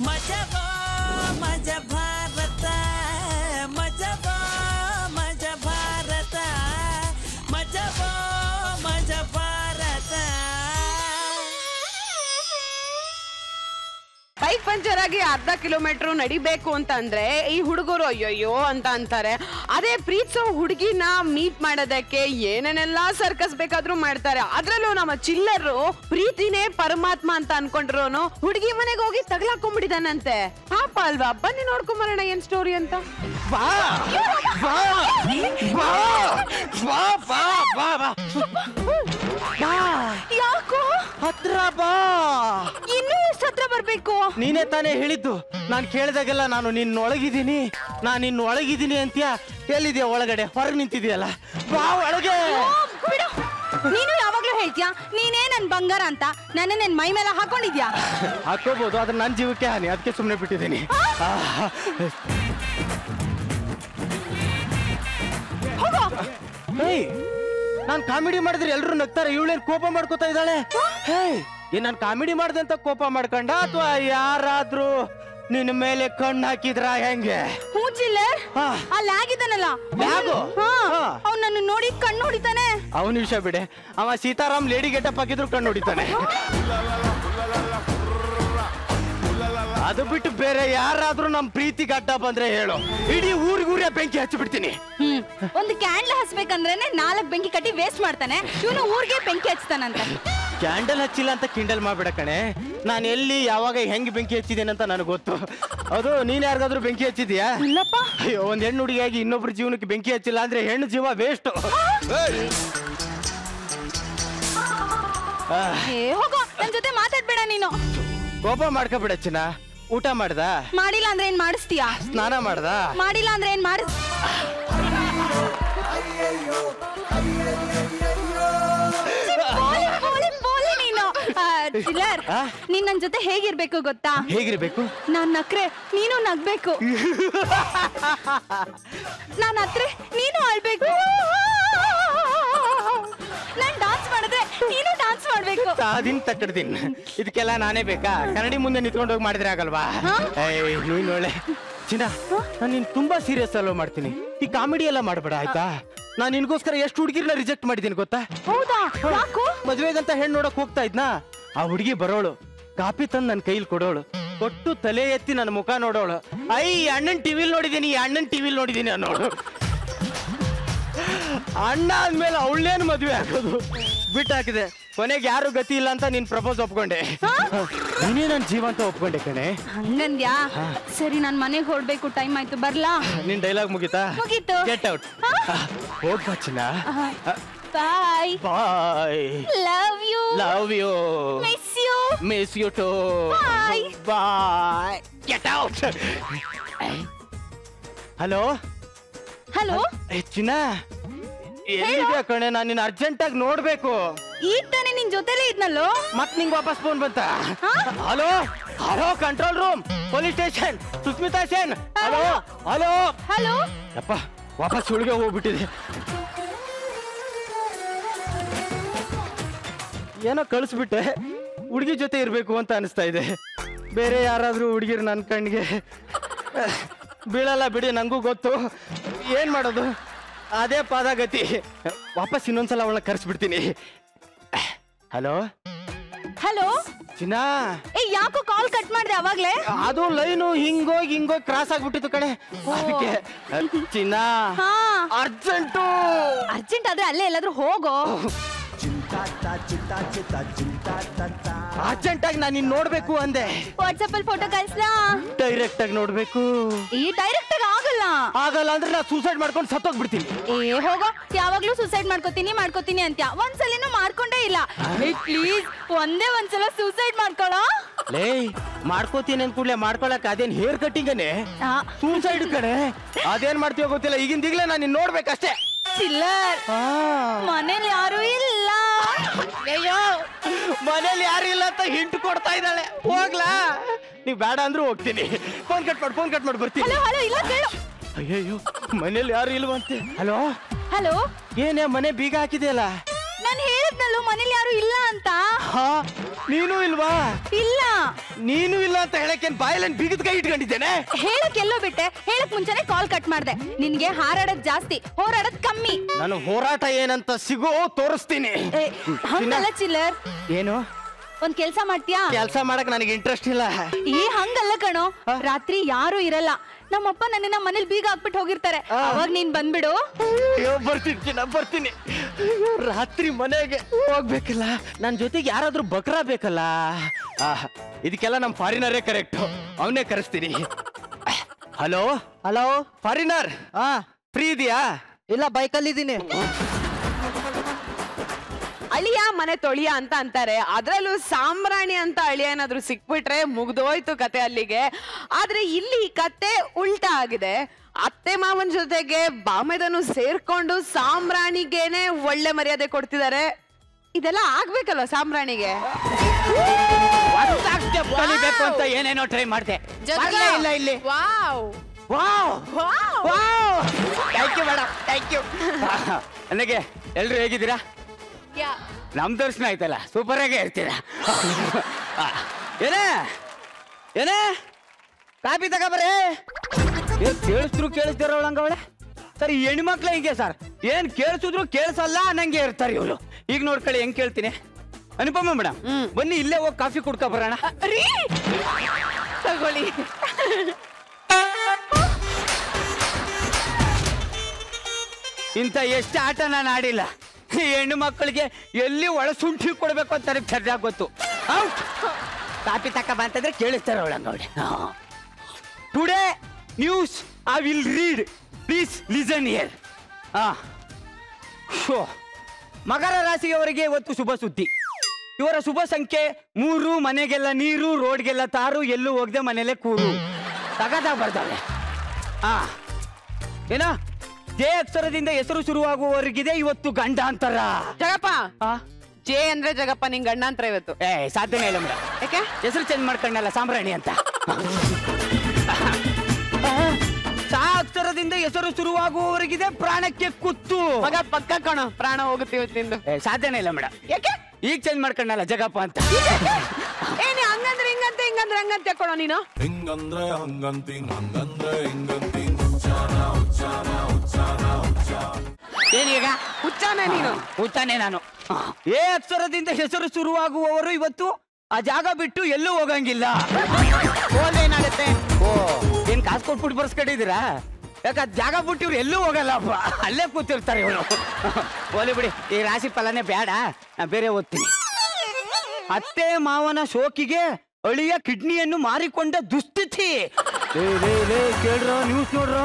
मजा भारत मजा भारत मजा भारत ಬೈಕ್ ಪಂಚರ್ ಆಗಿ ಅರ್ಧ ಕಿಲೋಮೀಟರ್ ನಡಿಬೇಕು ಅಂತಂದ್ರೆ ಈ ಹುಡುಗರು ಅಯ್ಯಯ್ಯೋ ಅಂತ ಅಂತಾರೆ. ಅದೇ ಪ್ರೀತಿಸೋ ಹುಡುಗಿನ ಮೀಟ್ ಮಾಡೋದಕ್ಕೆ ಏನೇನೆಲ್ಲಾ ಸರ್ಕಸ್ ಬೇಕಾದ್ರೂ ಮಾಡ್ತಾರೆ. ಅದ್ರಲ್ಲೂ ನಮ್ಮ ಚಿಲ್ಲರು ಪ್ರೀತಿನೇ ಪರಮಾತ್ಮ ಅಂತ ಅನ್ಕೊಂಡ್ರೋನು ಹುಡುಗಿ ಮನೆಗೆ ಹೋಗಿ ತಗ್ಲಾಕೊಂಡ್ಬಿಟ್ಟಿದಾನಂತೆ. ಪಾಪ ಅಲ್ವಾ? ಬನ್ನಿ ನೋಡ್ಕೊಂಬರೋಣ ಏನ್ ಸ್ಟೋರಿ ಅಂತ. ಯಾಕೋ ಹತ್ರ ಬಾ. ಇನ್ನೂ ಎಷ್ಟು ಹತ್ರ ಬರ್ಬೇಕು? ನೀನೇ ತಾನೇ ಹೇಳಿದ್ದು. ನಾನು ಕೇಳಿದಾಗೆಲ್ಲ ನಾನು ನಿನ್ನೊಳಗಿದ್ದೀನಿ ಅಂತ್ಯ. ಎಲ್ಲಿದ್ಯಾ? ಒಳಗಡೆ ಹೊರಗೆ ನಿಂತಿದ್ಯಲ್ಲ, ಬಾ ಒಳಗೆ. ನೀನು ಯಾವಾಗ್ಲೂ ಹೇಳ್ತೀಯಾ ನೀನೇ ನನ್ ಬಂಗಾರ ಅಂತ. ನನ್ನ ನನ್ ಮೈ ಮೇಲೆ ಹಾಕೊಂಡಿದ್ಯಾ? ಹಾಕೋಬಹುದು, ಆದ್ರೆ ನನ್ನ ಜೀವಕ್ಕೆ ಹಾನಿ, ಅದಕ್ಕೆ ಸುಮ್ಮನೆ ಬಿಟ್ಟಿದ್ದೀನಿ. ನಾನ್ ಕಾಮಿಡಿ ಮಾಡಿದ್ರೆ ಎಲ್ರು ನಗ್ತಾರೆ, ಇವಳೇನ್ ಕೋಪ ಮಾಡ್ಕೋತಾ ಇದ್ದಾಳೆ. ಏನ್ ನಾನ್ ಕಾಮಿಡಿ ಮಾಡ್ದೆ ಅಂತ ಕೋಪ ಮಾಡ್ಕೊಂಡ ಅಥವಾ ಯಾರಾದ್ರೂ ನಿನ್ನ ಮೇಲೆ ಕಣ್ಣು ಹಾಕಿದ್ರ ಹೆಂಗೆ? ಹೂ ಚಿಲ್ಲರ್, ಅಲ್ಲಿ ಆಗಿದ್ದಾನಲ್ಲ ಅವ್ನು ನನ್ನ ನೋಡಿ ಕಣ್ಣು ಹೊಡಿತಾನೆ. ಅವನ ವಿಷಯ ಬಿಡೆ, ಅವ ಸೀತಾರಾಮ್ ಲೇಡಿ ಗೆಟಪ್ ಹಾಕಿದ್ರು ಕಣ್ಣು ಹೊಡಿತಾನೆ. ಅದು ಬಿಟ್ಟು ಬೇರೆ ಯಾರಾದ್ರೂ ನಮ್ ಪ್ರೀತಿಗೆ ಅಡ್ಡ ಬಂದ್ರೆ ಹೇಳು, ಇಡೀ ಊರಿಗೂರೇ ಬೆಂಕಿ ಹಚ್ಚಿಬಿಡ್ತೀನಿ. ಒಂದು ಕ್ಯಾಂಡಲ್ ಹಚ್ಬೇಕಂದ್ರೇನೆ 4 ಬೆಂಕಿ ಕಟ್ಟಿ ವೇಸ್ಟ್ ಮಾಡ್ತಾನೆ, ಇವನು ಊರಿಗೆ ಬೆಂಕಿ ಹಚ್ತಾನಂತ. ಕ್ಯಾಂಡಲ್ ಹಚ್ಚಿಲ್ಲ ಅಂತ ಕಿಂಡಲ್ ಮಾಡ್ಬೇಡ ಕಣೆ. ನಾನು ಎಲ್ಲಿ ಯಾವಾಗ ಹೆಂಗ್ ಬೆಂಕಿ ಹಚ್ಚಿದ್ದೇನೆ ಅಂತ ನನಗೆ ಗೊತ್ತು. ಅದು ನೀನ್ ಯಾರಿಗಾದ್ರೂ ಬೆಂಕಿ ಹಚ್ಚಿದ್ಯಾ? ಇಲ್ಲಪ್ಪ. ಅಯ್ಯೋ, ಒಂದ್ ಹೆಣ್ಣು ಹುಡುಗಿಯಾಗಿ ಇನ್ನೊಬ್ರು ಜೀವನಕ್ಕೆ ಬೆಂಕಿ ಹಚ್ಚಿಲ್ಲ ಅಂದ್ರೆ ಹೆಣ್ಣು ಜೀವ ವೇಸ್ಟ್. ಹೋಗೋ, ನನ್ ಜೊತೆ ಮಾತಾಡ್ಬೇಡ ನೀನು. ಕೋಪ ಮಾಡ್ಕೋಬೇಡ ಚಿನ್ನ. ಊಟ ಮಾಡ್ದ? ಮಾಡಿಲ್ಲ ಅಂದ್ರೆ ಏನ್ ಮಾಡಿಸ್ತೀಯಾ? ಸ್ನಾನ ಮಾಡ್ದ? ಮಾಡಿಲ್ಲ ಅಂದ್ರೆ ಏನ್ ಮಾಡಿಸ್ ಚಿಲ್ಲರ್, ನೀನ್ ನನ್ ಜೊತೆ ಹೇಗಿರ್ಬೇಕು ಗೊತ್ತಾ? ಹೇಗಿರ್ಬೇಕು? ನಾನ್ ನಕ್ರೆ ನೀನು ನಗ್ಬೇಕು, ನಾನ್ ಹತ್ರೆ ನೀನು ಅಳ್ಬೇಕು, ನಾನ್ ಡಾನ್ಸ್ ಮಾಡಿದ್ರೆ ನೀನು ಡಾನ್ಸ್ ಮಾಡ್ಬೇಕು. ತಾದಿನ್ ತಟ್ಟಡ್ತೀನಿ. ಇದಕ್ಕೆಲ್ಲ ನಾನೇ ಬೇಕಾ? ಕನ್ನಡಿ ಮುಂದೆ ನಿಂತ್ಕೊಂಡು ಹೋಗಿ ಮಾಡಿದ್ರೆ ಆಗಲ್ವಾ? ನೀನ್ ಒಳ್ಳೆ ಚಿನ್ನ, ನಾನು ನಿನ್ ತುಂಬಾ ಸೀರಿಯಸ್ ಅಲ್ಲೋ ಮಾಡ್ತೀನಿ. ಈ ಕಾಮಿಡಿ ಎಲ್ಲ ಮಾಡ್ಬೇಡ ಆಯ್ತಾ? ನಾನು ನಿನ್ಗೋಸ್ಕರ ಎಷ್ಟು ಹುಡುಗಿರ್ನ ರಿಜೆಕ್ಟ್ ಮಾಡಿದ್ದೀನಿ ಗೊತ್ತಾ? ಹೌದಾ? ಯಾಕೋ? ಮದ್ವೆಗಂತ ಹೆಣ್ಣು ನೋಡಕ್ ಹೋಗ್ತಾ ಇದ್ನಾ, ಆ ಹುಡುಗಿ ಬರೋಳು, ಕಾಪಿ ತಂದು ನನ್ನ ಕೈಲಿ ಕೊಡೋಳು, ಕೊಟ್ಟು ತಲೆ ಎತ್ತಿ ನನ್ನ ಮುಖ ನೋಡೋಳು. ಅಣ್ಣನ್ ಟಿವಿಲ್ ನೋಡಿದೀನಿ ಅನ್ನೋಳು. ಅಣ್ಣ ಆದ್ಮೇಲೆ ಅವಳೇನು ಮದ್ವೆ ಆಗೋದು ಬಿಟ್ಟಾಕಿದೆ. ಕೊನೆಗೆ ಯಾರು ಗತಿ ಇಲ್ಲ ಅಂತ ನೀನ್ ಪ್ರಪೋಸ್ ಒಪ್ಕೊಂಡೆ. ನೀನೇ ನನ್ ಜೀವ ಅಂತ ಒಪ್ಕೊಂಡೆ ಕಣೆ. ಹಂಗಂದ್ಯಾ? ಸರಿ, ನಾನ್ ಮನೆಗೆ ಹೊರಡ್ಬೇಕು, ಟೈಮ್ ಆಯ್ತು, ಬರ್ಲಾ? ನಿನ್ ಡೈಲಾಗ್ ಮುಗಿತಾ? ಮುಗೀತು. Get out. ಹೋಗ್ಬಾ ಚಿನ್ನ. Bye. Bye. Love you. Miss you too. Bye. Get out. Hello ಚಿನ್ನ, ಎಲ್ಲಿದ್ಯಾ ಕಣೆ? ನಾನು ನಿನ್ನ ಅರ್ಜೆಂಟ್ ಆಗಿ ನೋಡ್ಬೇಕು. ಈಗ ತಾನೇ ನಿನ್ ಜೊತೆಲೇ ಇದ್ನಲ್ಲೋ. ಮತ್ ನಿಂಗೆ ವಾಪಸ್ ಫೋನ್ ಬಂತ? Hello control room, police station, Susmita Sen. Hello. ಅಪ್ಪ, ವಾಪಸ್ ಹುಡುಗ ಹೋಗ್ಬಿಟ್ಟಿದೆ. ಏನೋ ಕಳಿಸ್ಬಿಟ್ಟೆ. ಹುಡುಗಿ ಜೊತೆ ಇರ್ಬೇಕು ಅಂತ ಅನಿಸ್ತಾ ಇದೆ. ಬೇರೆ ಯಾರಾದ್ರೂ ಹುಡುಗಿರು ನನ್ನ ಕಣ್ಣಿಗೆ ಬೀಳಲ್ಲ ಬಿಡಿ, ನಂಗೂ ಗೊತ್ತು. ಏನ್ ಮಾಡೋದು? ಅದೇ ಪಾದಗತಿ. ವಾಪಸ್ ಇನ್ನೊಂದ್ಸಲ ಅವಳನ್ನ ಕರ್ಸ್ಬಿಡ್ತೀನಿ. ಹಲೋ ಚಿನ್ನ. ಯಾಕೋ ಕಾಲ್ ಕಟ್ ಮಾಡಿದೆ ಅವಾಗ್ಲೇ? ಅದು ಲೈನು ಹಿಂಗೋಗಿ ಕ್ರಾಸ್ ಆಗ್ಬಿಟ್ಟಿತ್ತು ಕಣೆ, ಅದಕ್ಕೆ. ಚಿನ್ನ, ಅರ್ಜೆಂಟ್ ಆದ್ರೆ ಅಲ್ಲೇ ಎಲ್ಲಾದ್ರೂ ಹೋಗೋ. ಅರ್ಜೆಂಟ್ ಆಗಿ ನಾನು ನಿನ್ ನೋಡ್ಬೇಕು ಅಂದೆ. ವಾಟ್ಸ್ಆಪ್ ಅಲ್ಲಿ ಫೋಟೋ ಕಳ್ಸ್ಲಾ? ಡೈರೆಕ್ಟ್ ಆಗಿ ನೋಡ್ಬೇಕು. ಈ ಡೈರೆಕ್ಟ್ ಆಗಿ ಆಗಲ್ಲ ಅಂದ್ರೆ ನಾ ಸೂಸೈಡ್ ಮಾಡ್ಕೊಂಡು ಸತ್ತೋಗ್ಬಿಡ್ತೀನಿ. ಹೋಗೋ, ಯಾವಾಗ್ಲೂ ಸೂಸೈಡ್ ಮಾಡ್ಕೋತೀನಿ ಅಂತ ಒಂದ್ಸಲಿನೂ ಮಾಡ್ಕೊಂಡೇ ಇಲ್ಲ. ಪ್ಲೀಸ್ ಒಂದ್ಸಲ ಸೂಸೈಡ್ ಮಾಡ್ಕೊಳ್ಳೋ. ಮಾಡ್ಕೋತೀನಿ ಅಂದ್ ಕೂಡ್ಲೆ ಮಾಡ್ಕೊಳಕ್ ಅದೇನ್ ಹೇರ್ ಕಟ್ಟಿಂಗನೆ ಸೂಸೈಡ್ ಕಣೆ. ಅದೇನ್ ಮಾಡ್ತೀವೋ ಗೊತ್ತಿಲ್ಲ. ಈಗಿಂದೀಗ್ಲೇ ನಾನು ನಿನ್ ನೋಡ್ಬೇಕಷ್ಟೇ. ಚಿಲ್ಲರ್, ಮನೇಲಿ ಯಾರು ಇಲ್ಲ. ಮನೇಲಿ ಯಾರು ಇಲ್ಲ ಅಂತ ಹಿಂಟ್ ಕೊಡ್ತಾ ಇದ್ದಾಳೆ. ಹೋಗ್ಲಾ? ನೀವ್ ಬೇಡ ಅಂದ್ರೂ ಹೋಗ್ತೀನಿ. ಫೋನ್ ಕಟ್ ಮಾಡಿ ಬರ್ತೀನಿ. ಅಯ್ಯಯ್ಯೋ, ಮನೇಲಿ ಯಾರು ಇಲ್ವಂತೆ. ಹಲೋ. ಏನೇ ಮನೆ ಬೀಗ ಹಾಕಿದೆಯಲ್ಲ? ನಾನು ಹೇಳಿದ್ನಲ್ಲೂ ಮನೇಲಿ ಯಾರು ಇಲ್ಲ ಅಂತ. ನೀನು ಇಲ್ವಾ? ಇಲ್ಲ. ನೀನು ಇಲ್ಲ ಅಂತ ಹೇಳಕ್ಕೆ ಬಾಯಲ್ಲನ್ ಬಿಗಿದ ಕೈ ಇಟ್ಕೊಂಡಿದ್ದೇನೆ. ಹೇಳಕ್ ಎಲ್ಲೋ ಬಿಟ್ಟೆ, ಹೇಳಕ್ ಮುಂಚೆನೆ ಕಾಲ್ ಕಟ್ ಮಾಡ್ದೆ. ನಿನ್ಗೆ ಹಾರಾಡೋದ್ ಜಾಸ್ತಿ, ಹೋರಾಡೋದ್ ಕಮ್ಮಿ. ನಾನು ಹೋರಾಟ ಏನಂತ ಸಿಗೋ ತೋರಿಸ್ತೀನಿ. ಹಂಗಲ್ಲ ಚಿಲ್ಲರ್. ಏನು? ಒಂದ್ ಕೆಲ್ಸ ಮಾಡ್ತೀಯಾ? ಕೆಲಸ ಮಾಡಕ್ ನನಗೆ ಇಂಟ್ರೆಸ್ಟ್ ಇಲ್ಲ. ಹಂಗಲ್ಲ ಕಣೋ, ರಾತ್ರಿ ಯಾರು ಇರಲ್ಲ. ನಮ್ಮಪ್ಪ ನನ್ನ ಮನೇಲಿ ಬೀಗ ಹಾಕ್ಬಿಟ್ಟು ಹೋಗಿರ್ತಾರೆ. ಅವಾಗ ನೀನ್ ಬಂದ್ಬಿಡು. ಬರ್ತೀನಿ. ರಾತ್ರಿ ಮನೆಗೆ ಹೋಗ್ಬೇಕಲ್ಲ, ನನ್ ಜೊತೆಗೆ ಯಾರಾದ್ರೂ ಬಕ್ರ ಬೇಕಲ್ಲ. ಇದಕ್ಕೆಲ್ಲ ನಮ್ ಫಾರಿನರೇ ಕರೆಕ್ಟ್, ಅವನೇ ಕರೆಸ್ತೀನಿ. Hello hello, foreigner. ಫ್ರೀ ಇದೆಯಾ? ಇಲ್ಲ, ಬೈಕಲ್ಲಿ ಇದ್ದೀನಿ. ಅಳಿಯ ಮನೆ ತೊಳಿಯ ಅಂತ ಅಂತಾರೆ, ಅದ್ರಲ್ಲೂ ಸಾಂಬ್ರಾಣಿ ಅಂತ ಅಳಿಯ ಏನಾದ್ರು ಸಿಕ್ಬಿಟ್ರೆ ಮುಗ್ದೋಯ್ತು ಕತೆ ಅಲ್ಲಿಗೆ. ಆದ್ರೆ ಇಲ್ಲಿ ಕತೆ ಉಲ್ಟಾ ಆಗಿದೆ. ಅತ್ತೆ ಮಾವನ್ ಜೊತೆಗೆ ಬಾಮೆದನು ಸೇರ್ಕೊಂಡು ಸಾಂಬ್ರಾಣಿಗೇನೆ ಒಳ್ಳೆ ಮರ್ಯಾದೆ ಕೊಡ್ತಿದ್ದಾರೆ. ಇದೆಲ್ಲ ಆಗ್ಬೇಕಲ್ವ ಸಾಂಬ್ರಾಣಿಗೆ? ಕಲಿಬೇಕು ಅಂತ ಏನೇನೋ ಟ್ರೈ ಮಾಡ್ದೆ, ಇಲ್ಲ ಇಲ್ಲಿ. Thank you madam, thank you. ನನಗೆ ಎಲ್ರು ಹೇಗಿದ್ದೀರಾ? ನಮ್ ದರ್ಶನ ಆಯ್ತಲ್ಲ, ಸೂಪರ್ ಆಗೇ ಇರ್ತೀರ. ಏನೇ ಏನೇ ಕಾಪಿ ತಗೋಬರೇ. ಕೇಳಿಸಿದ್ರು ಕೇಳಿಸ್ದಿರೋಳಂಗವಳೆ. ಸರ್, ಈ ಹೆಣ್ಮಕ್ಳು ಹಿಂಗೆ ಸರ್, ಏನ್ ಕೇಳಿಸಿದ್ರು ಕೇಳಿಸಲ್ಲ ನಂಗೆ ಇರ್ತಾರೆ ಇವ್ರು. ಈಗ ನೋಡ್ಕೊಳ್ಳಿ ಹೆಂಗ್ ಕೇಳ್ತೀನಿ. ಅನುಪಮ ಮೇಡಮ್, ಬನ್ನಿ ಇಲ್ಲೇ ಹೋಗಿ ಕಾಫಿ ಕುಡ್ಕೊ ಬರೋಣ. ತಗೊಳ್ಳಿ. ಇಂಥ ಎಷ್ಟು ಆಟ ನಾನು ಆಡಿಲ್ಲ. ಈ ಹೆಣ್ಣು ಮಕ್ಕಳಿಗೆ ಎಲ್ಲಿ ಒಳ ಸುಂಠಿ ಕೊಡ್ಬೇಕು ಅಂತ ಸರಿಯಾಗಿ ಗೊತ್ತು. ಕಾಪಿ ತಕ್ಕ ಬಂತಂದ್ರೆ ಕೇಳಿಸ್ತಾರೆ ಒಳಂಗವಳೆ. Today news I will read, please listen here. ಮಕರ ರಾಶಿಯವರಿಗೆ ಇವತ್ತು ಶುಭ ಸುದ್ದಿ. ಇವರ ಶುಭ ಸಂಖ್ಯೆ 3. ಮನೆಗೆಲ್ಲ ನೀರು, ರೋಡ್ಗೆಲ್ಲ ತಾರು, ಎಲ್ಲೂ ಹೋಗದೆ ಮನೇಲೆ ಕೂರು. ತಗದಾಗ ಬರ್ತಾವೆ. ಏನ ಜೆ ಅಕ್ಷರದಿಂದ ಹೆಸರು ಶುರುವಾಗುವವರೆಗಿದೆ ಇವತ್ತು ಗಂಡ ಅಂತಾರ. ಜಗಪ್ಪ, ಜೆ ಅಂದ್ರೆ ಜಗಪ್ಪ, ನಿಂಗ್ ಗಂಡ ಅಂತರ ಇವತ್ತು? ಸಾಧ್ಯನೇ ಇಲ್ಲ ಮೇಡಮ್. ಯಾಕೆ? ಹೆಸರು ಚೇಂಜ್ ಮಾಡ್ಕೊಂಡಲ್ಲ, ಸಾಂಬ್ರಾಣಿ ಅಂತ. ಸಾ ಅಕ್ಷರದಿಂದ ಹೆಸರು ಶುರುವಾಗುವವರೆಗಿದೆ ಪ್ರಾಣಕ್ಕೆ ಕುತ್ತು. ಮಗ ಪಕ್ಕ ಕಣ, ಪ್ರಾಣ ಹೋಗುತ್ತೆ ಇವತ್ತಿಂದು. ಸಾಧ್ಯನೇ ಇಲ್ಲ ಮೇಡಮ್. ಯಾಕೆ? ಈಗ ಚೇಂಜ್ ಮಾಡ್ಕೊಂಡಲ್ಲ ಜಗಪ್ಪ ಅಂತ. ಏನಿ ಹಂಗಂದ್ರೆ ಹಿಂಗಂತೆ, ಹಿಂಗಂದ್ರೆ ಹಂಗಂತೆ ಕೊಡೋ ನೀನು. ಹಿಂಗಂದ್ರೆ ಹಂಗಂತಿ, ಹಂಗಂದ್ರೆ ಹಿಂಗಂತಿ. ಏನೀಗ ಹುಚ್ಚಾನೆ ನೀನು? ಹುಚ್ಚಾನೆ ನಾನು. ಏ ಅಕ್ಷರದಿಂದ ಹೆಸರು ಶುರುವಾಗುವವರು ಇವತ್ತು ಆ ಜಾಗ ಬಿಟ್ಟು ಎಲ್ಲೂ ಹೋಗಂಗಿಲ್ಲ. ಏನಾಗುತ್ತೆ? ಏನ್ ಕಾಸು ಕೊಟ್ಬಿಟ್ಟು ಬರ್ಸ್ಕೊಂಡಿದ್ದೀರಾ? ಯಾಕ ಜಾಗ ಬಿಟ್ಟು ಇವ್ರು ಎಲ್ಲೂ ಹೋಗಲ್ಲಪ್ಪ, ಅಲ್ಲೇ ಕೂತಿರ್ತಾರೆ ಇವರು. ಹೋಲಿ ಬಿಡಿ, ಈ ರಾಶಿ ಫಲನೇ ಬೇಡ, ನಾ ಬೇರೆ ಓದ್ತೀನಿ. ಅತ್ತೆ ಮಾವನ ಶೋಕಿಗೆ ಅಳಿಯ ಕಿಡ್ನಿಯನ್ನು ಮಾರಿಕೊಂಡ ದುಸ್ಥಿತಿ. ಕೇಳ್ರ, ನ್ಯೂಸ್ ನೋಡ್ರ.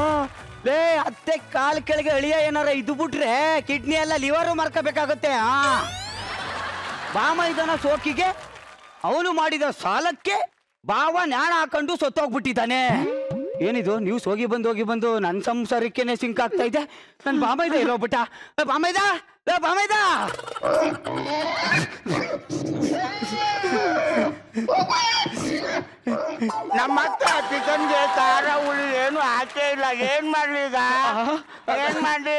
ಲೇ, ಅತ್ತೆ ಕಾಲ್ ಕೆಳಗೆ ಅಳಿಯ ಏನಾರ ಇದು ಬಿಟ್ರೆ ಕಿಡ್ನಿ ಎಲ್ಲ ಲಿವರು ಮಾರ್ಕೋಬೇಕಾಗುತ್ತೆ. ಬಾಮೈದನ ಶೋಕಿಗೆ ಅವನು ಮಾಡಿದ ಸಾಲಕ್ಕೆ ಬಾವ ನ್ಯಾಣ ಹಾಕೊಂಡು ಸತ್ತೋಗ್ಬಿಟ್ಟಿದ್ದಾನೆ. ಏನಿದು ನ್ಯೂಸ್? ಹೋಗಿ ಬಂದು ನನ್ನ ಸಂಸಾರಕ್ಕೇನೆ ಸಿಂಕ್ ಆಗ್ತಾ ಇದೆ. ನನ್ ಬಾಮೈದ ಎಲ್ಲೋಗ್ಬಿಟ್ಟ. ಬಾಮೈದ, ಬಾಮೈದ. ನಮ್ಮ ಅಕ್ಕ ಚಿಕನ್ಗೆ ಖಾರ ಹುಳಿ ಏನು ಹಾಕೇ ಇಲ್ಲ. ಏನ್ ಮಾಡ್ಲಿ ಈಗ? ಏನ್ ಮಾಡ್ಲಿ?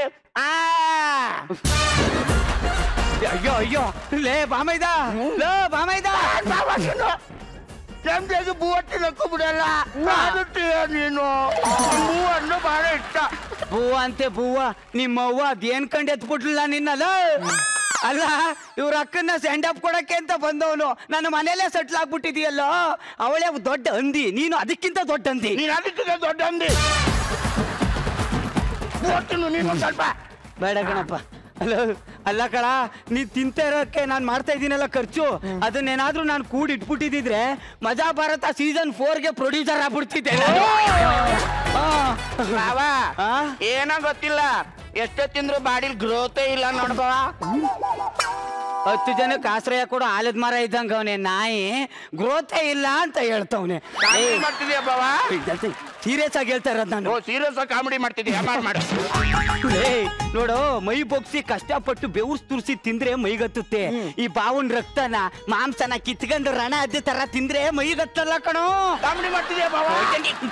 ಅಯ್ಯೋ ಅಯ್ಯೋ, ಲೇ ಬಾಮೈದ, ಲೋ ಬಾಮೈದ. ನಮ್ಗೆ ಬೂವಟ್ಟಿ ನಕ್ಕು ಬಿಡಲ್ಲ. ನೀನು ಹೂವನ್ನು ಬಹಳ ಇಷ್ಟ. ಬೂವ ಅಂತೆ ಬೂವ, ನಿಮ್ಮವ್ವ ಅದೇನ್ ಕಂಡು ಎತ್ಬಿಟ್ಲಿಲ್ಲ ನಿನ್ನಲ್ಲ. ಅಲ್ಲ, ಇವ್ರ ಅಕ್ಕನ್ನ ಸೆಂಡ್ ಅಪ್ ಕೊಡಕ್ಕೆ ಅಂತ ಬಂದವನು ನನ್ನ ಮನೇಲೆ ಸೆಟ್ಲ್ ಆಗ್ಬಿಟ್ಟಿದೀಯಲ್ಲೋ. ಅವಳೇ ದೊಡ್ಡ ಹಂದಿ, ನೀನು ಅದಕ್ಕಿಂತ ದೊಡ್ಡ ಹಂದಿ. ನೀನು ಅದಕ್ಕಿಂತ ದೊಡ್ಡ ಹಂದಿ. ನೀನು ಸ್ವಲ್ಪ ಬೇಡ ಕಣಪ್ಪ. ಅಲ್ಲ ಕಳ, ನೀ ತಿಂತ ಇರೋಕ್ಕೆ ನಾನು ಮಾಡ್ತಾ ಇದ್ದೀನಲ್ಲ ಖರ್ಚು, ಅದನ್ನೇನಾದ್ರೂ ನಾನು ಕೂಡಿಟ್ಬಿಟ್ಟಿದ್ರೆ ಮಜಾ ಭಾರತ ಸೀಸನ್ 4ಗೆ ಪ್ರೊಡ್ಯೂಸರ್ ಆಗ್ಬಿಡ್ತಿದ್ದೆ. ಏನೋ ಗೊತ್ತಿಲ್ಲ, ಎಷ್ಟೇ ತಿಂದ್ರು ಬಾಡಿಲ್ ಗ್ರೋತೇ ಇಲ್ಲ ನೋಡ್ಬವ. 10 ಜನಕ್ಕೆ ಆಶ್ರಯ ಕೊಡು ಆಲದ ಮರ ಇದ್ದಂಗ ಅವನೇ ನಾಯಿ, ಗ್ರೋತೇ ಇಲ್ಲ ಅಂತ ಹೇಳ್ತವನೆ. ಮಾಡ್ತಿದ್ಯಾ ಬಾವ? ಸೀರಿಯಸ್ ಆಗಿ ಹೇಳ್ತಾ ಇರೋದು ನಾನು. ಸೀರಿಯಸ್ ಆಗಿ ಕಾಮಿಡಿ ಮಾಡ್ತಿದ್ಯಾ? ಮಾಡು. ನೋಡು, ಮೈ ಬೊಗ್ಸಿ ಕಷ್ಟಪಟ್ಟು ಬೆವ್ರು ತುರ್ಸಿ ತಿಂದ್ರೆ ಮೈಗತ್ತುತ್ತೆ. ಈ ಬಾವನ್ ರಕ್ತನ ಮಾಂಸನ ಕಿತ್ಕೊಂಡು ರಣ ಅದೇ ತರ ತಿಂದ್ರೆ ಮೈಗತ್ತಲ್ಲ ಕಣೋ. ಕಾಮಿಡಿ ಮಾಡ್ತಿದ್ಯಾ ಬಾವ?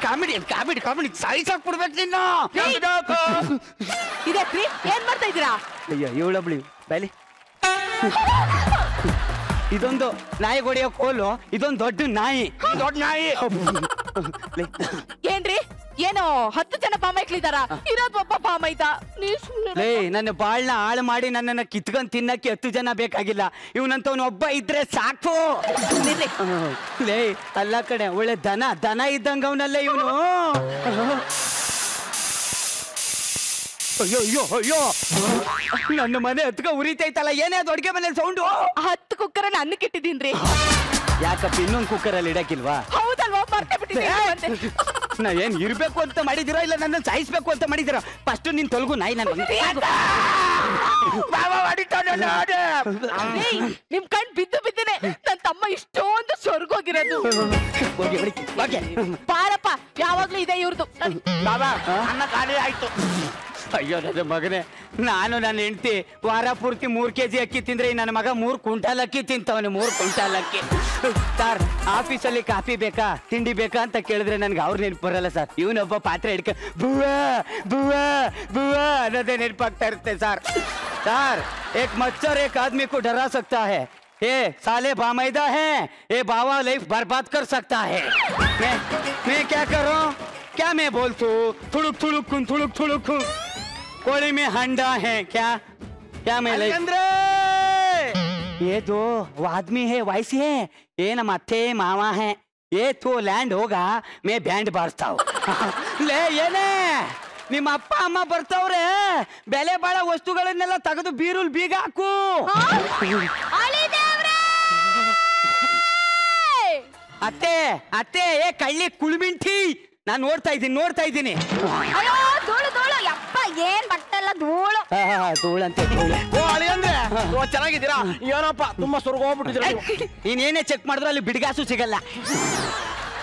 ಕಾಮಿಡಿ ಕಾಮಿಡಿ ಕಾಮಿಡಿ ಸಾಯಿಸಾಕ್ ಬಿಡ್ಬೇಕು ನಿನ್ನ. ಇದಕ್ರಿ ಏನ್ ಮಾಡ್ತಾ ಇದ್ದೀರಾ? ಅಯ್ಯೋ ಇವಳಬ್ಳಿ ಬೈಲಿ. ಇದೊಂದು ನಾಯಿ ಹೊಡೆಯೋ ಕೋಲು, ಇದೊಂದು ದೊಡ್ಡ ನಾಯಿ. ದೊಡ್ಡ ನಾಯಿ. ಏನ್ರಿ ಏನೋ 10 ಜನ ಪಾಮೈಕ್ಲಿದಾರ, ಇರೋದ್ ಒಬ್ಬ ಪಾಮೈತ. ಲೇ ನನ್ನ ಬಾಳ್ನ ಹಾಳು ಮಾಡಿ ನನ್ನನ್ನ ಕಿತ್ಕೊಂಡ್ ತಿನ್ನಕ್ಕೆ 10 ಜನ ಬೇಕಾಗಿಲ್ಲ, ಇವನಂತವನು ಒಬ್ಬ ಇದ್ರೆ ಸಾಕು. ಲೇ ಅಲ್ಲ ಕಡೆ, ಒಳ್ಳೆ ದನ ಇದ್ದಂಗ ಅವನಲ್ಲ ಇವನು. ಅಯ್ಯೋ ಅಯ್ಯೋ ಅಯ್ಯೋ, ನನ್ನ ಮನೆ ಹತ್ಕ ಉರಿತೈತಲ್ಲ, ಏನೇ ಅದು ಅಡ್ಗೆ ಮನೆ ಸೌಂಡು? 10 ಕುಕ್ಕರನ್ನ ಅನ್ನಕ್ಕೆ ಇಟ್ಟಿದ್ದೀನ್ರಿ. ಯಾಕಪ್ಪ ಇನ್ನೊಂದು ಕುಕ್ಕರಲ್ಲಿ ಇಡಕ್ಕಿಲ್ವಾ? ಹೌದಲ್ವಾ, ಮರ್ತೇ ಬಿಟ್ಟಿದ್ದೀನಿ. ನಾ ಏನ್ ಇರ್ಬೇಕು ಅಂತ ಮಾಡಿದಿರೋ ಇಲ್ಲ ನನ್ನ ಸಾಯಿಸ್ಬೇಕು ಅಂತ ಮಾಡಿದಿರೋ? ಫಸ್ಟ್ ನಿನ್ ತೊಲಗು ನಾಯಿ. ನನ್ನ ನಿಮ್ ಕಣ್ ಬಿದ್ದೇನೆ. ನನ್ ತಮ್ಮ ಇಷ್ಟೊಂದು ಸ್ವರ್ಗೋಗಿರೋದು. ಬಾರಪ್ಪ, ಯಾವಾಗ್ಲೂ ಇದೆ ಇವ್ರದ್ದು. ಬಾಬಾ ಅನ್ನ ಖಾಲಿ ಆಯ್ತು. ಅಯ್ಯೋ ನನ್ನ ಮಗನೇ, ನಾನು ನನ್ನ ಹೆಂಡತಿ ವಾರ ಪೂರ್ತಿ 3 kg ಅಕ್ಕಿ ತಿಂದ್ರೆ ನನ್ನ ಮಗ 3 ಕ್ವಿಂಟಾಲ್ ಅಕ್ಕಿ ತಿಂತವನು. 3 ಕ್ವಿಂಟಾಲ್ ಅಕ್ಕಿ. ಸರ್ ಆಫೀಸಲ್ಲಿ ಕಾಫಿ ಬೇಕಾ ತಿಂಡಿ ಬೇಕಾ ಅಂತ ಕೇಳಿದ್ರೆ ನನ್ಗೆ ಅವ್ರು ನೆನಪು ಬರಲ್ಲ ಸರ್. ಇವನೊಬ್ಬ ಪಾತ್ರೆ ಹಿಡ್ಕ ಬುವಾ ಬುವಾ ಬುವಾ ಅನ್ನೋದೇ ನೆನಪಾಗ್ತಾ ಇರುತ್ತೆ ಸರ್. सर एक मच्छर एक आदमी को डरा सकता है, ये साले बामैदा हैं, ये बाबा लाइफ बर्बाद कर सकता है. मैं क्या करूं, क्या मैं बोलूं? थुड़ुक थुड़ुक कोड़ी में हंडा है क्या? क्या मैं ये दो आदमी है वैसी है, ये न मत्थे मामा है, ये तो लैंड होगा मैं बैंड बाजता हूँ. ले ಏನೇ ನಿಮ್ಮ ಅಪ್ಪ ಅಮ್ಮ ಬರ್ತಾವ್ರೆ, ಬೆಲೆ ಬಾಳ ವಸ್ತುಗಳನ್ನೆಲ್ಲ ತೆಗೆದು ಬೀರುಲ್ ಬೀಗ ಹಾಕು. ಅತ್ತೆ ಅತ್ತೆ, ಏ ಕಳ್ಳಿ ಕುಳ್ಮಿಂಟಿ, ನಾನ್ ನೋಡ್ತಾ ಇದ್ದೀನಿ. ಏನ್ ಬಟ್ಟೆಲ್ಲ ಧೂಳು ಧೂಳಂತೆ. ಓ ಅಳಿ ಅಂದ್ರೆ ಚೆನ್ನಾಗಿದ್ದೀರಾ? ಏನಪ್ಪ ತುಂಬಾ ಸ್ವರ್ಗ ಹೋಗ್ಬಿಟ್ಟಿದ್ದೀರಾ? ನೀನೇನೇ ಚೆಕ್ ಮಾಡಿದ್ರು ಅಲ್ಲಿ ಬಿಡ್ಗಾಸು ಸಿಗಲ್ಲ.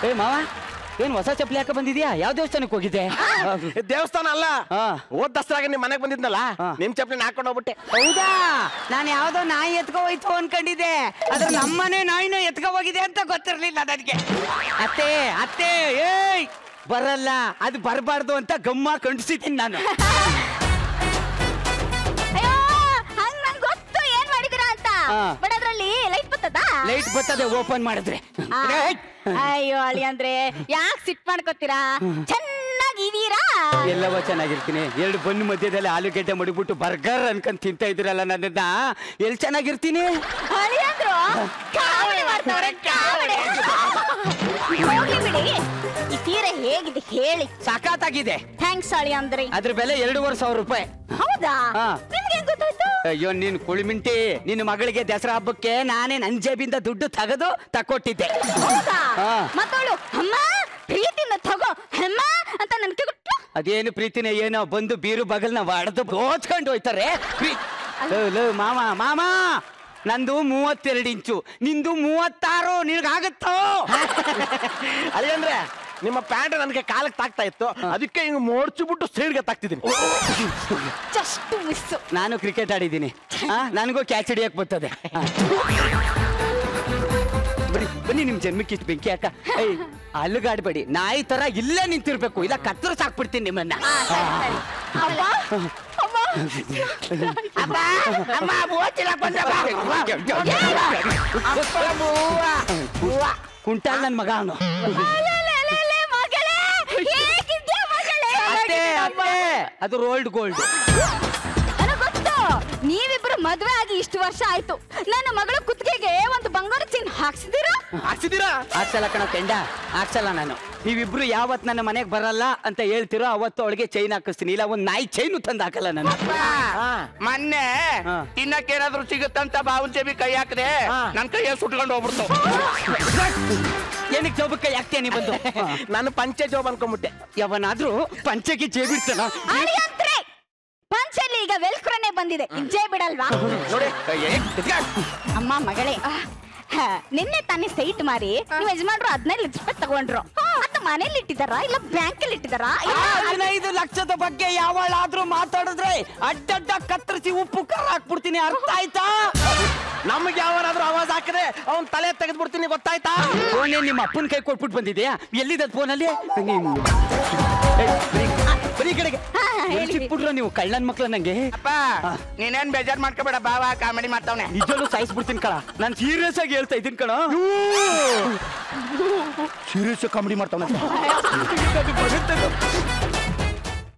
ಏ ಮಾವ, ಏನ್ ಹೊಸ ಚಪ್ಪಲಿ ಹಾಕ ಬಂದಿದ್ಯಾ? ಯಾವ ದೇವಸ್ಥಾನಕ್ಕೆ ಹೋಗಿದ್ದೆ? ದೇವಸ್ಥಾನ ಅಲ್ಲ, ಹೋದ್ ದಸರಾಗ ನಿಮ್ ಮನೆಗ್ ಬಂದಿದ್ನಲ್ಲ, ನಿಮ್ ಚಪ್ಪಲಿ ಹಾಕೊಂಡು ಹೋಗ್ಬಿಟ್ಟೆ. ಹೌದಾ? ನಾನು ಯಾವ್ದೋ ನಾಯಿ ಎತ್ಕೊ ಹೋಯ್ತು ಅನ್ಕೊಂಡಿದ್ದೆ, ಅದ್ರ ನಮ್ಮನೆ ನಾಯಿನ ಎತ್ಕೊ ಹೋಗಿದೆ ಅಂತ ಗೊತ್ತಿರ್ಲಿಲ್ಲ ನನಗೆ. ಅತ್ತೆ ಅತ್ತೆ, ಏಯ್ ಬರಲ್ಲ, ಅದು ಬರಬಾರ್ದು ಅಂತ ಗಮ್ಮ ಕಂಡಿಸಿದ್ದೀನಿ ನಾನು. ಲೈಟ್ ಬರ್ತದೆ ಓಪನ್ ಮಾಡಿದ್ರೆ. ಅಯ್ಯೋ ಅಳಿ ಅಂದ್ರೆ ಯಾಕೆ ಸಿಟ್ ಮಾಡ್ಕೋತೀರಾ? ಚೆನ್ನಾಗಿದ್ದೀರಾ? ಎಲ್ಲವ ಚೆನ್ನಾಗಿರ್ತೀನಿ. 2 ಬನ್ನು ಮಧ್ಯದಲ್ಲಿ ಆಲೂಗೆಡ್ಡೆ ಮಡಿಬಿಟ್ಟು ಬರ್ಗರ್ ಅನ್ಕೊಂಡ್ ತಿಂತ ಇದ್ರಲ್ಲ, ನನ್ನನ್ನ ಎಲ್ಲಿ ಚೆನ್ನಾಗಿರ್ತೀನಿ? ಅಳಿ ಅಂದ್ರು ಕಾವಡಿ ಮಾಡ್ತಾವ್ರೆ, ಕಾವಡಿ. ಹೋಗ್ಲಿ ಬಿಡಿ, ಈ ಸೀರೆ ಹೇಗಿದೆ ಹೇಳಿ? ಸಖತ್ತಾಗಿದೆ. ಥ್ಯಾಂಕ್ಸ್ ಅಳಿ ಅಂದ್ರೆ. ಅದ್ರ ಬೆಲೆ 2,500 ರೂಪಾಯಿ. ಹೌದಾ? ನಿಮ್ಗೆ ಹೆಂಗ್ ಗೊತ್ತಾಯ್ತು? ಅಯ್ಯೋ ನೀನ್ ಕುಳಿಮಿಂಟಿ, ನಿನ್ನ ಮಗಳಿಗೆ ದಸರಾ ಹಬ್ಬಕ್ಕೆ ನಾನೇ ನನ್ ಜೇಬಿಂದ ದುಡ್ಡು ತೆಗೆದು ತಕೊಟ್ಟಿದ್ದೆ. ಮತ್ತವಳು ಅಮ್ಮ ಪ್ರೀತಿನ ತಗೋ ಅಮ್ಮ ಅಂತ ನನ್ಗೆ ಕೊಟ್ಟು. ಅದೇನು ಪ್ರೀತಿನೇ ಏನೋ, ಬಂದು ಬೀರು ಬಗಲ್ನ ಹೊಡೆದು ಓಚ್ಕೊಂಡು ಹೋಯ್ತಾರೆ. ಮಾಮ ನಂದು 32 ಇಂಚು, ನಿಂದು 36, ನಿನಗಾಗತ್ತೋ? ಅಳಿ ಅಂದ್ರೆ ನಿಮ್ಮ ಪ್ಯಾಂಟ್ ನನಗೆ ಕಾಲಕ್ಕೆ ತಾಗ್ತಾ ಇತ್ತು, ಅದಕ್ಕೆ ಹಿಂಗ್ ಮೋಡ್ಚಿಬಿಟ್ಟು ಸೈಡ್ಗೆ ತಾಗ್ತಿದ್ದೀನಿ. Just miss. ನಾನು ಕ್ರಿಕೆಟ್ ಆಡಿದ್ದೀನಿ, ನನಗೂ ಕ್ಯಾಚ್ ಹಿಡಿಯಕ್ ಬರ್ತದೆ. ಬನ್ನಿ ನಿಮ್ ಜನ್ಮಕ್ಕೆ ಇಷ್ಟು ಬೆಂಕಿ ಹಾಕ. ಅಲ್ಲುಗಾಡ್ಬೇಡಿ, ನಾಯಿ ತರ ಇಲ್ಲೇ ನಿಂತಿರ್ಬೇಕು, ಇಲ್ಲ ಕತ್ರ ಸಾಕ್ಬಿಡ್ತೀನಿ ನಿಮ್ಮನ್ನ. ಕುಂಟಾಲ್ ನನ್ ಮಗ ಅವನು. ಅದು ರೋಲ್ಡ್ ಗೋಲ್ಡ್. ನೀವಿಬ್ರು ಮದ್ವೆ ಆಗಿ ಇಷ್ಟು ವರ್ಷ ಆಯ್ತು, ನನ್ನ ಮಗಳ ಕುತ್ತಿಗೆಗೆ ಒಂದು ಬಂಗಾರ ಚೈನ್ ಹಾಕ್ಸಿದೀರಾ? ಹಾಕ್ಸಲ್ಲ ಕಣ ಕೆಂಡ, ಹಾಕ್ಸಲ್ಲ ನಾನು. ನೀವಿಬ್ರು ಯಾವತ್ ನನ್ನ ಮನೆಗೆ ಬರಲ್ಲ ಅಂತ ಹೇಳ್ತಿರೋ ಅವತ್ತು ಅವಳಿಗೆ ಚೈನ್ ಹಾಕಿಸ್ತೀನಿ, ಇಲ್ಲ ಒಂದ್ ನಾಯಿ ಚೈನು ತಂದು ಹಾಕಲ್ಲ ನಾನು. ಮೊನ್ನೆ ತಿನ್ನಕ್ಕೇನಾದ್ರು ಸಿಗುತ್ತಂತ ಬಾವುನ್ ಜೇಬಿ ಕೈ ಹಾಕದೆ ನನ್ ಕೈಯ ಸುಟ್ಕೊಂಡು ಹೋಗ್ಬಿಡ್ತು. ಏನಕ್ಕೆ ಜೋಬಕ್ಕೆ ಯಾಕ್ತೇನೆ ಬಂದು? ನಾನು ಪಂಚೆ ಜೋಬ್ ಅನ್ಕೊಂಡ್ಬಿಟ್ಟೆ. ಯಾವನಾದ್ರೂ ಪಂಚೆಗೆ ಜೇಬಿಡ್ತಾನ? ಪಂಚಲ್ಲಿ ಈಗ ವೆಲ್ಕ್ರನೇ ಬಂದಿದೆ, ಇಜ್ಜೆ ಬಿಡಲ್ವಾ? ನೋಡಿ ಅಮ್ಮ ಮಗಳೇ, ನಿನ್ನೆ ತಾನೇ ಸೈಟ್ ಮಾರಿ ನೀವು ಯಜಮಾನ್ರು 15 ಲಕ್ಷ ರೂಪಾಯಿ ತಗೊಂಡ್ರು. ಅಂತ ಮನೇಲಿ ಇಟ್ಟಿದಾರ ಇಲ್ಲ ಬ್ಯಾಂಕಲ್ಲಿ ಇಟ್ಟಿದಾರ? 15 ಲಕ್ಷದ ಬಗ್ಗೆ ಯಾವಳಾದ್ರೂ ಮಾತಾಡಿದ್ರೆ ಅಡ್ಡಡ್ಡ ಕತ್ತರಿಸಿ ಉಪ್ಪು ಖಾರ ಹಾಕ್ಬಿಡ್ತೀನಿ, ಅರ್ಥ ಆಯ್ತಾ? ನಮ್ಗೆ ಯಾವನಾದ್ರೂ ಆವಾಜ್ ಹಾಕಿದ್ರೆ ಅವ್ನ್ ತಲೆ ತೆಗೆದ್ಬಿಡ್ತೀನಿ ಗೊತ್ತಾಯ್ತಾ? ಫೋನೇ ನಿಮ್ಮ ಅಪ್ಪನ ಕೈ ಕೊಟ್ಬಿಟ್ಟು ಬಂದಿದ್ಯಾ? ಎಲ್ಲಿದ್ದದ್ ಫೋನಲ್ಲಿ? ಬರೀ ಕಡೆಗೆ ಸಿಕ್ಬಿಟ್ರ ನೀವು ಕಳ್ಳನ್ ಮಕ್ಳ ನಂಗೆ. ಅಪ್ಪ ನೀನೇನ್ ಬೇಜಾರ್ ಮಾಡ್ಕೋಬೇಡ, ಬಾವ ಕಾಮಿಡಿ ಮಾಡ್ತಾವ್ನೆ. ನಿಜಲ್ಲೂ ಸಾಯಿಸ್ಬಿಡ್ತೀನಿ ಕಣ, ನಾನು ಸೀರಿಯಸ್ ಆಗಿ ಹೇಳ್ತಾ ಇದ್ದೀನಿ ಕಣ. Serious comedy ಮಾಡ್ತಾವ್ನೆ.